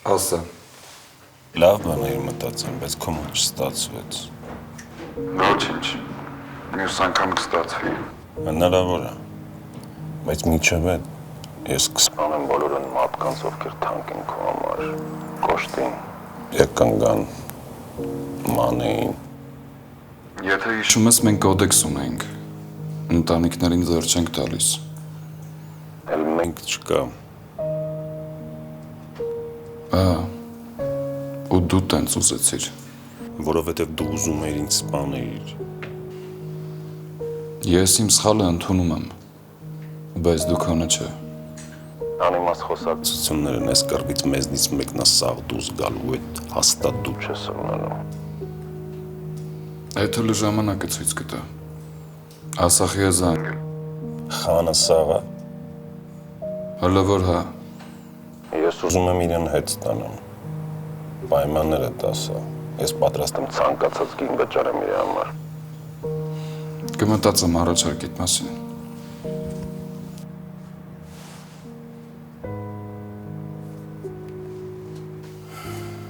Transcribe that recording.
Ասա։ Լավ բան էր մտածեմ, բայց քո մոտ չստացվեց։ Ոչինչ, մյուս անգամ կստացվի։ Հնարավոր է, բայց միջև այդ ես կսպանեմ բոլորն մարդկանց, ովքեր թանկ են քո համար, կոշտին, եկանգան, մանեին։ Եթե Հիշում ես, մենք կոդեքս ունենք, ընտանիքներին զոր չենք տալիս։ Էլ մենք չկա։ Ու դու տենց ուզեցիր։ Որովհետև դու ուզում էիր ինձ սպանել։ Ես իմ սխալը ընդունում եմ, բայց դու քոնը չէ։ Անիմաստ խոսակցություններն այս կռվից մեզնից մեկն է սաղ դուրս գալու, այդ հաստատ դու չես ունենալու։ Այդ հլը ժամանակը ցույց կտա։ Ասախի զանգ։ Խանը սաղը։ Հլը որ հա։ Ես ուզում եմ իրեն հետ ստանամ։ Պայմանները տասա։ Ես պատրաստ եմ ցանկացած գին վճարեմ իր համար։ Կմտածեմ առաջարկիդ մասին։